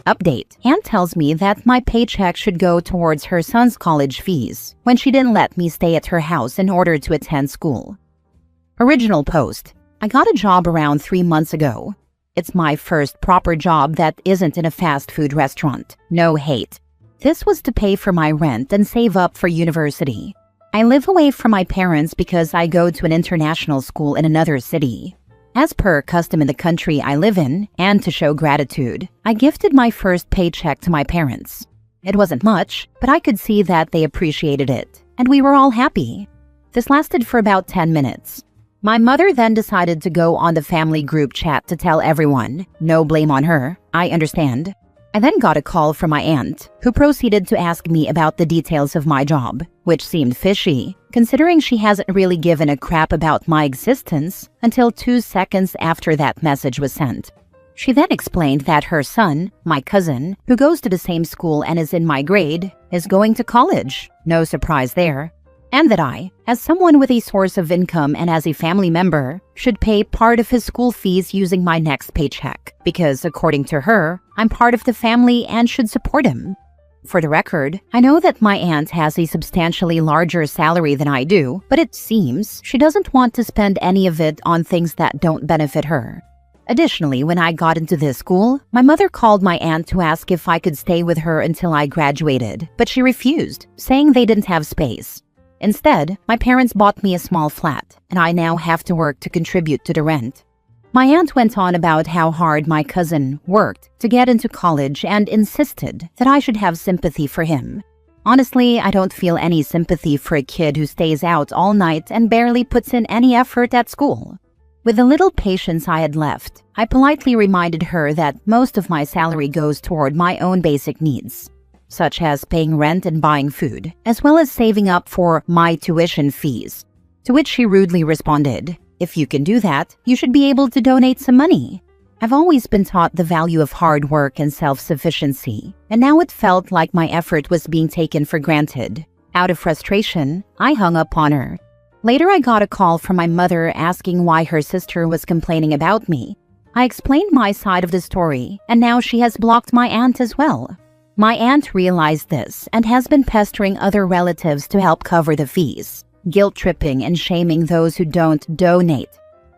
Update. Aunt tells me that my paycheck should go towards her son's college fees when she didn't let me stay at her house in order to attend school. Original post. I got a job around 3 months ago. It's my first proper job that isn't in a fast food restaurant. No hate. This was to pay for my rent and save up for university. I live away from my parents because I go to an international school in another city. As per custom in the country I live in, and to show gratitude, I gifted my first paycheck to my parents. It wasn't much, but I could see that they appreciated it, and we were all happy. This lasted for about 10 minutes. My mother then decided to go on the family group chat to tell everyone. No blame on her, I understand. I then got a call from my aunt, who proceeded to ask me about the details of my job, which seemed fishy, considering she hasn't really given a crap about my existence until 2 seconds after that message was sent. She then explained that her son, my cousin, who goes to the same school and is in my grade, is going to college. No surprise there. And that I, as someone with a source of income and as a family member, should pay part of his school fees using my next paycheck, because according to her, I'm part of the family and should support him. For the record, I know that my aunt has a substantially larger salary than I do, but it seems she doesn't want to spend any of it on things that don't benefit her. Additionally, when I got into this school, my mother called my aunt to ask if I could stay with her until I graduated, but she refused, saying they didn't have space. Instead, my parents bought me a small flat, and I now have to work to contribute to the rent. My aunt went on about how hard my cousin worked to get into college and insisted that I should have sympathy for him. Honestly, I don't feel any sympathy for a kid who stays out all night and barely puts in any effort at school. With the little patience I had left, I politely reminded her that most of my salary goes toward my own basic needs, such as paying rent and buying food, as well as saving up for my tuition fees. To which she rudely responded, "If you can do that, you should be able to donate some money." I've always been taught the value of hard work and self-sufficiency, and now it felt like my effort was being taken for granted. Out of frustration, I hung up on her. Later, I got a call from my mother asking why her sister was complaining about me. I explained my side of the story, and now she has blocked my aunt as well. My aunt realized this and has been pestering other relatives to help cover the fees, guilt-tripping and shaming those who don't donate.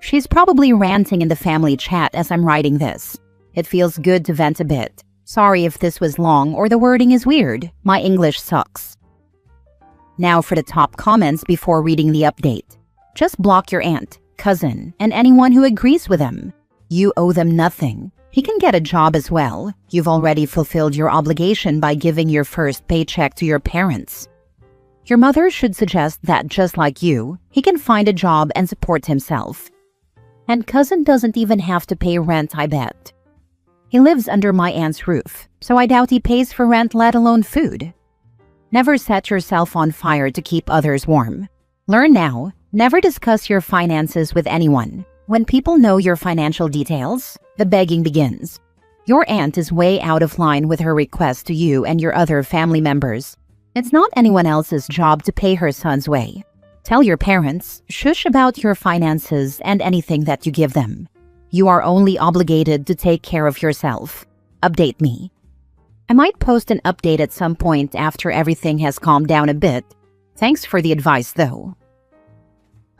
She's probably ranting in the family chat as I'm writing this. It feels good to vent a bit. Sorry if this was long or the wording is weird. My English sucks. Now for the top comments before reading the update. Just block your aunt, cousin, and anyone who agrees with them. You owe them nothing. He can get a job as well. You've already fulfilled your obligation by giving your first paycheck to your parents. Your mother should suggest that just like you, he can find a job and support himself. And cousin doesn't even have to pay rent, I bet. He lives under my aunt's roof, so I doubt he pays for rent, let alone food. Never set yourself on fire to keep others warm. Learn now, never discuss your finances with anyone. When people know your financial details, the begging begins. Your aunt is way out of line with her request to you and your other family members. It's not anyone else's job to pay her son's way. Tell your parents, shush about your finances and anything that you give them. You are only obligated to take care of yourself. Update me. I might post an update at some point after everything has calmed down a bit. Thanks for the advice though.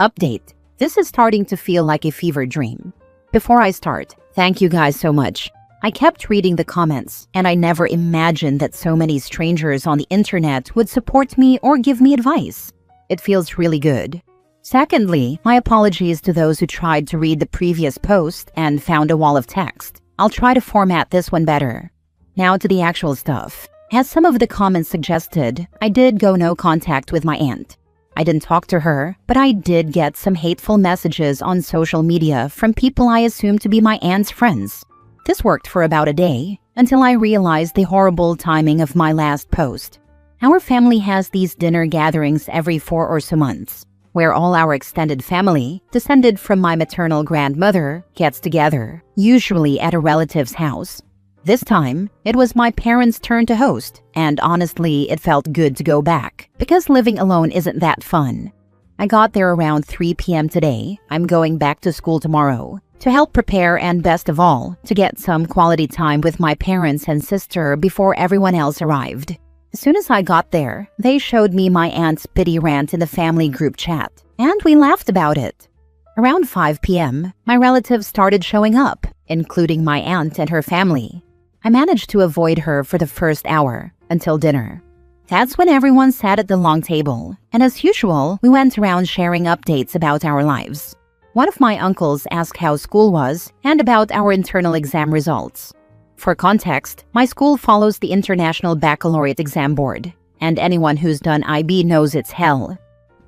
Update. This is starting to feel like a fever dream. Before I start, thank you guys so much. I kept reading the comments, and I never imagined that so many strangers on the internet would support me or give me advice. It feels really good. Secondly, my apologies to those who tried to read the previous post and found a wall of text. I'll try to format this one better. Now to the actual stuff. As some of the comments suggested, I did go no contact with my aunt. I didn't talk to her, but I did get some hateful messages on social media from people I assumed to be my aunt's friends. This worked for about a day, until I realized the horrible timing of my last post. Our family has these dinner gatherings every 4 or so months, where all our extended family, descended from my maternal grandmother, gets together, usually at a relative's house. This time, it was my parents' turn to host, and honestly, it felt good to go back, because living alone isn't that fun. I got there around 3 p.m. today. I'm going back to school tomorrow. to help prepare and, best of all, to get some quality time with my parents and sister before everyone else arrived. As soon as I got there, they showed me my aunt's pity rant in the family group chat, and we laughed about it. Around 5 p.m., my relatives started showing up, including my aunt and her family. I managed to avoid her for the first hour, until dinner. That's when everyone sat at the long table, and as usual, we went around sharing updates about our lives. One of my uncles asked how school was and about our internal exam results. For context, my school follows the International Baccalaureate Exam Board, and anyone who's done IB knows it's hell.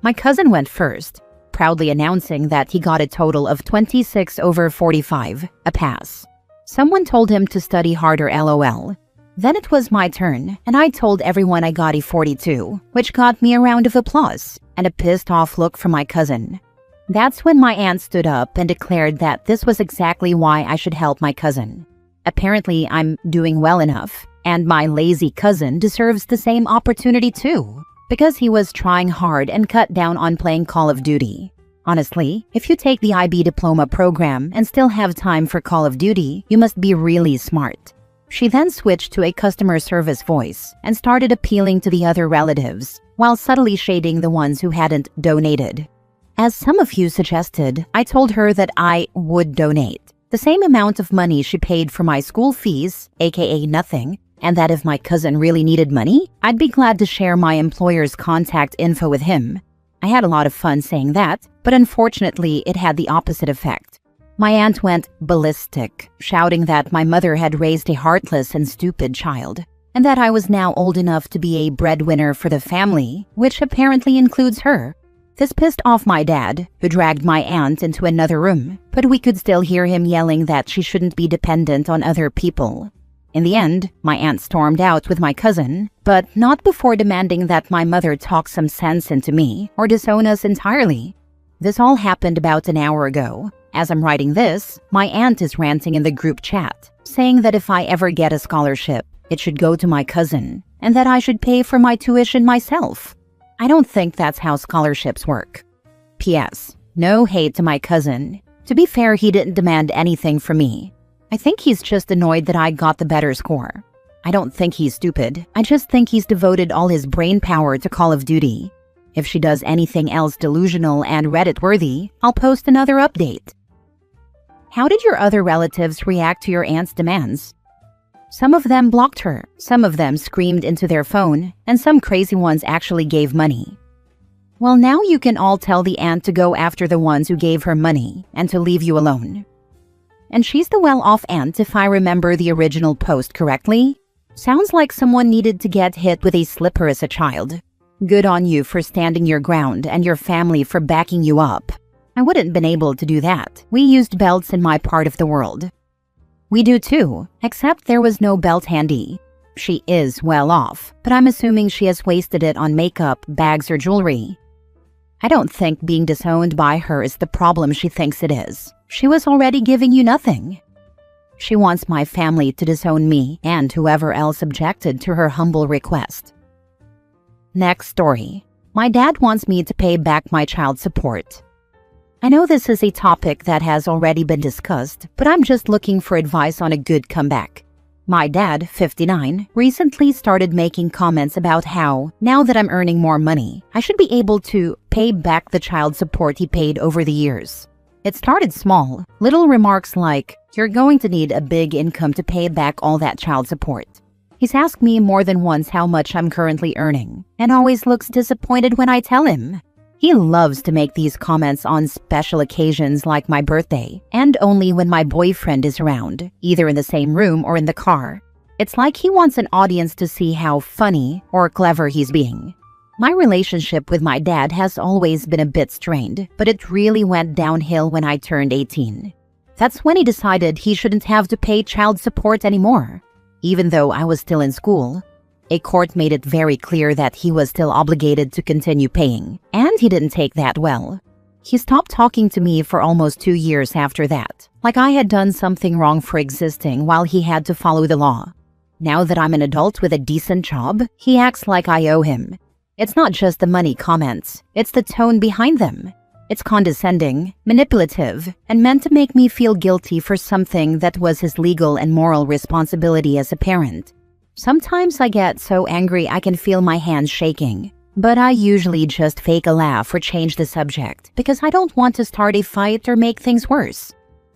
My cousin went first, proudly announcing that he got a total of 26/45, a pass. Someone told him to study harder, LOL. Then it was my turn, and I told everyone I got a 42, which got me a round of applause and a pissed-off look from my cousin. That's when my aunt stood up and declared that this was exactly why I should help my cousin. Apparently, I'm doing well enough, and my lazy cousin deserves the same opportunity too, because he was trying hard and cut down on playing Call of Duty. Honestly, if you take the IB diploma program and still have time for Call of Duty, you must be really smart. She then switched to a customer service voice and started appealing to the other relatives, while subtly shading the ones who hadn't donated. As some of you suggested, I told her that I would donate the same amount of money she paid for my school fees, aka nothing, and that if my cousin really needed money, I'd be glad to share my employer's contact info with him. I had a lot of fun saying that, but unfortunately it had the opposite effect. My aunt went ballistic, shouting that my mother had raised a heartless and stupid child, and that I was now old enough to be a breadwinner for the family, which apparently includes her. This pissed off my dad, who dragged my aunt into another room, but we could still hear him yelling that she shouldn't be dependent on other people. In the end, my aunt stormed out with my cousin, but not before demanding that my mother talk some sense into me or disown us entirely. This all happened about an hour ago. As I'm writing this, my aunt is ranting in the group chat, saying that if I ever get a scholarship, it should go to my cousin, and that I should pay for my tuition myself. I don't think that's how scholarships work. P.S. No hate to my cousin. To be fair, he didn't demand anything from me. I think he's just annoyed that I got the better score. I don't think he's stupid. I just think he's devoted all his brain power to Call of Duty. If she does anything else delusional and Reddit-worthy, I'll post another update. How did your other relatives react to your aunt's demands? Some of them blocked her, some of them screamed into their phone, and some crazy ones actually gave money. Well, now you can all tell the aunt to go after the ones who gave her money and to leave you alone. And she's the well-off aunt if I remember the original post correctly. Sounds like someone needed to get hit with a slipper as a child. Good on you for standing your ground and your family for backing you up. I wouldn't been able to do that. We used belts in my part of the world. We do too, except there was no belt handy. She is well off, but I'm assuming she has wasted it on makeup, bags, or jewelry. I don't think being disowned by her is the problem she thinks it is. She was already giving you nothing. She wants my family to disown me and whoever else objected to her humble request. Next story. My dad wants me to pay back my child support. I know this is a topic that has already been discussed, but I'm just looking for advice on a good comeback. My dad, 59, recently started making comments about how, now that I'm earning more money, I should be able to pay back the child support he paid over the years. It started small, little remarks like, "You're going to need a big income to pay back all that child support." He's asked me more than once how much I'm currently earning, and always looks disappointed when I tell him. He loves to make these comments on special occasions like my birthday, and only when my boyfriend is around, either in the same room or in the car. It's like he wants an audience to see how funny or clever he's being. My relationship with my dad has always been a bit strained, but it really went downhill when I turned 18. That's when he decided he shouldn't have to pay child support anymore. Even though I was still in school, a court made it very clear that he was still obligated to continue paying, and he didn't take that well. He stopped talking to me for almost 2 years after that, like I had done something wrong for existing while he had to follow the law. Now that I'm an adult with a decent job, he acts like I owe him. It's not just the money comments, it's the tone behind them. It's condescending, manipulative, and meant to make me feel guilty for something that was his legal and moral responsibility as a parent. Sometimes I get so angry I can feel my hands shaking, but I usually just fake a laugh or change the subject because I don't want to start a fight or make things worse.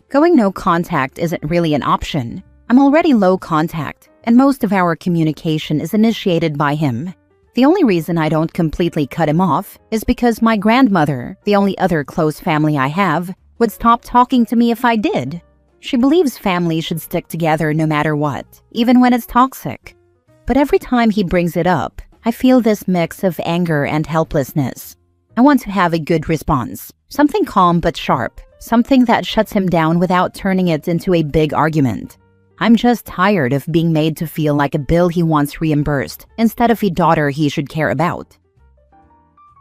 Going no contact isn't really an option. I'm already low contact, and most of our communication is initiated by him. The only reason I don't completely cut him off is because my grandmother, the only other close family I have, would stop talking to me if I did. She believes families should stick together no matter what, even when it's toxic. But every time he brings it up, I feel this mix of anger and helplessness. I want to have a good response, something calm but sharp, something that shuts him down without turning it into a big argument. I'm just tired of being made to feel like a bill he wants reimbursed instead of a daughter he should care about.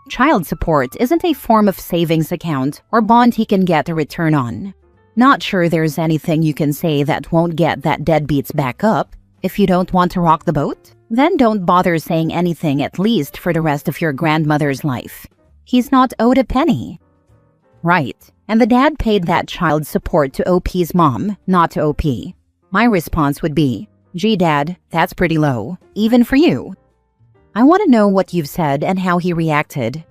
Child support isn't a form of savings account or bond he can get a return on. Not sure there's anything you can say that won't get that deadbeats back up. If you don't want to rock the boat, then don't bother saying anything, at least for the rest of your grandmother's life. He's not owed a penny. Right, and the dad paid that child support to OP's mom, not to OP. My response would be, gee dad, that's pretty low, even for you. I want to know what you've said and how he reacted.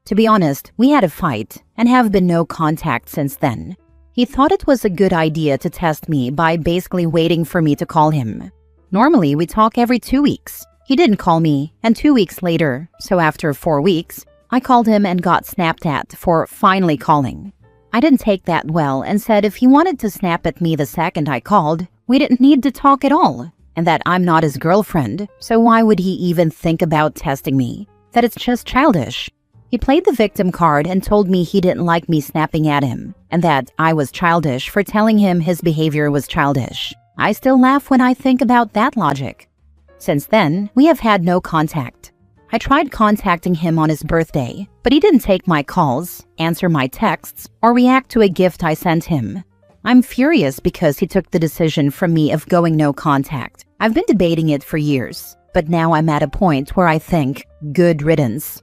To be honest, we had a fight and have been no contact since then. He thought it was a good idea to test me by basically waiting for me to call him. Normally, we talk every 2 weeks. He didn't call me, and 2 weeks later, so after 4 weeks, I called him and got snapped at for finally calling. I didn't take that well and said if he wanted to snap at me the second I called, we didn't need to talk at all, and that I'm not his girlfriend, so why would he even think about testing me? That it's just childish. He played the victim card and told me he didn't like me snapping at him, and that I was childish for telling him his behavior was childish. I still laugh when I think about that logic. Since then, we have had no contact. I tried contacting him on his birthday, but he didn't take my calls, answer my texts, or react to a gift I sent him. I'm furious because he took the decision from me of going no contact. I've been debating it for years, but now I'm at a point where I think, good riddance.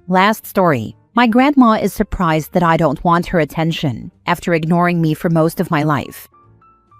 Last story. My grandma is surprised that I don't want her attention after ignoring me for most of my life.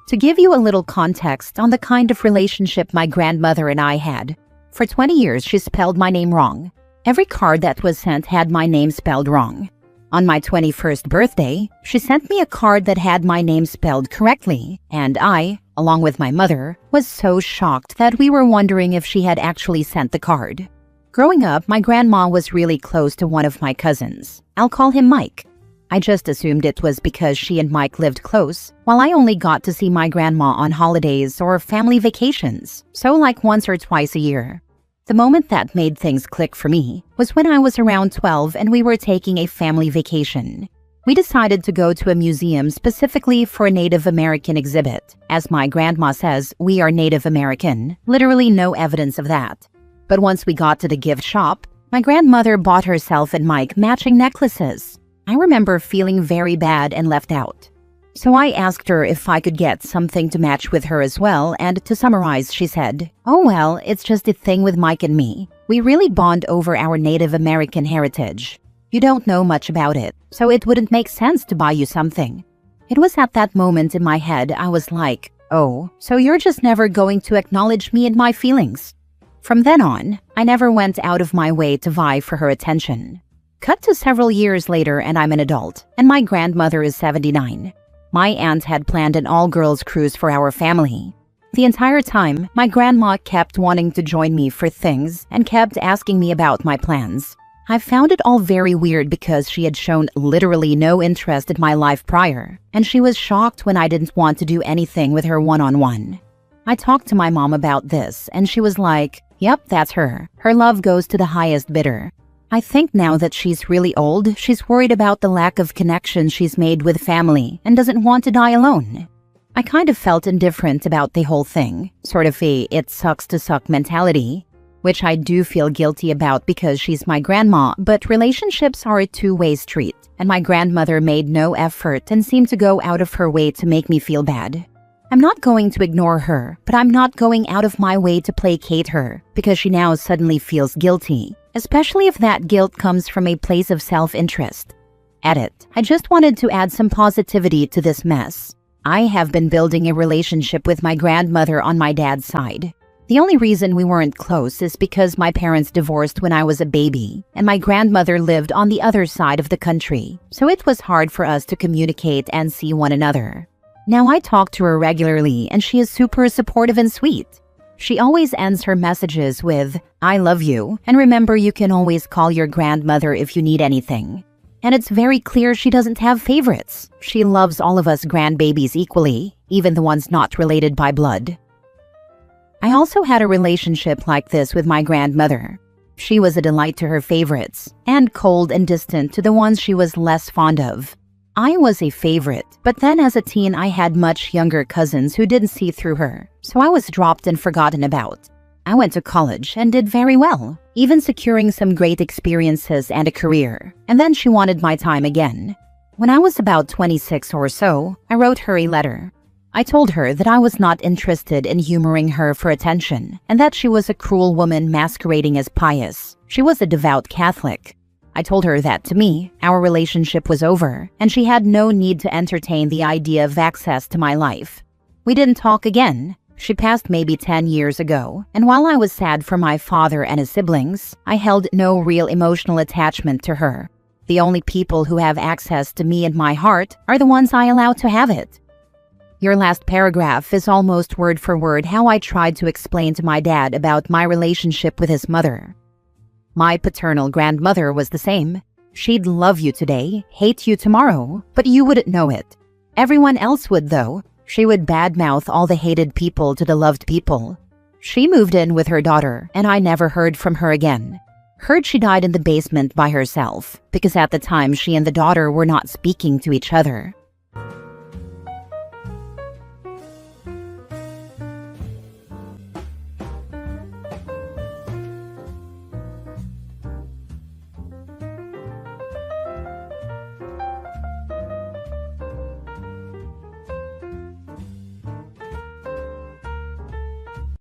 To give you a little context on the kind of relationship my grandmother and I had, for 20 years she spelled my name wrong. Every card that was sent had my name spelled wrong. On my 21st birthday, she sent me a card that had my name spelled correctly, and I, along with my mother, was so shocked that we were wondering if she had actually sent the card. Growing up, my grandma was really close to one of my cousins. I'll call him Mike. I just assumed it was because she and Mike lived close, while I only got to see my grandma on holidays or family vacations, so like once or twice a year. The moment that made things click for me was when I was around 12 and we were taking a family vacation. We decided to go to a museum specifically for a Native American exhibit. As my grandma says, we are Native American, literally no evidence of that. But once we got to the gift shop, my grandmother bought herself and Mike matching necklaces. I remember feeling very bad and left out. So I asked her if I could get something to match with her as well, and to summarize, she said, "Oh well, it's just a thing with Mike and me. We really bond over our Native American heritage. You don't know much about it, so it wouldn't make sense to buy you something." It was at that moment in my head I was like, oh, so you're just never going to acknowledge me and my feelings. From then on, I never went out of my way to vie for her attention. Cut to several years later and I'm an adult, and my grandmother is 79. My aunt had planned an all-girls cruise for our family. The entire time, my grandma kept wanting to join me for things and kept asking me about my plans. I found it all very weird because she had shown literally no interest in my life prior, and she was shocked when I didn't want to do anything with her one-on-one. I talked to my mom about this, and she was like, "Yep, that's her. Her love goes to the highest bidder." I think now that she's really old, she's worried about the lack of connection she's made with family and doesn't want to die alone. I kind of felt indifferent about the whole thing, sort of a it sucks to suck mentality, which I do feel guilty about because she's my grandma, but relationships are a two-way street, and my grandmother made no effort and seemed to go out of her way to make me feel bad. I'm not going to ignore her, but I'm not going out of my way to placate her because she now suddenly feels guilty, especially if that guilt comes from a place of self-interest. Edit. I just wanted to add some positivity to this mess. I have been building a relationship with my grandmother on my dad's side. The only reason we weren't close is because my parents divorced when I was a baby, and my grandmother lived on the other side of the country, so it was hard for us to communicate and see one another. Now I talk to her regularly, and she is super supportive and sweet. She always ends her messages with, "I love you, and remember you can always call your grandmother if you need anything." And it's very clear she doesn't have favorites. She loves all of us grandbabies equally, even the ones not related by blood. I also had a relationship like this with my grandmother. She was a delight to her favorites, and cold and distant to the ones she was less fond of. I was a favorite, but then as a teen I had much younger cousins who didn't see through her, so I was dropped and forgotten about. I went to college and did very well, even securing some great experiences and a career, and then she wanted my time again. When I was about 26 or so, I wrote her a letter. I told her that I was not interested in humoring her for attention, and that she was a cruel woman masquerading as pious. She was a devout Catholic. I told her that, to me, our relationship was over, and she had no need to entertain the idea of access to my life. We didn't talk again. She passed maybe 10 years ago, and while I was sad for my father and his siblings, I held no real emotional attachment to her. The only people who have access to me and my heart are the ones I allow to have it. Your last paragraph is almost word for word how I tried to explain to my dad about my relationship with his mother. My paternal grandmother was the same. She'd love you today, hate you tomorrow, but you wouldn't know it. Everyone else would, though. She would badmouth all the hated people to the loved people. She moved in with her daughter, and I never heard from her again. Heard she died in the basement by herself, because at the time she and the daughter were not speaking to each other.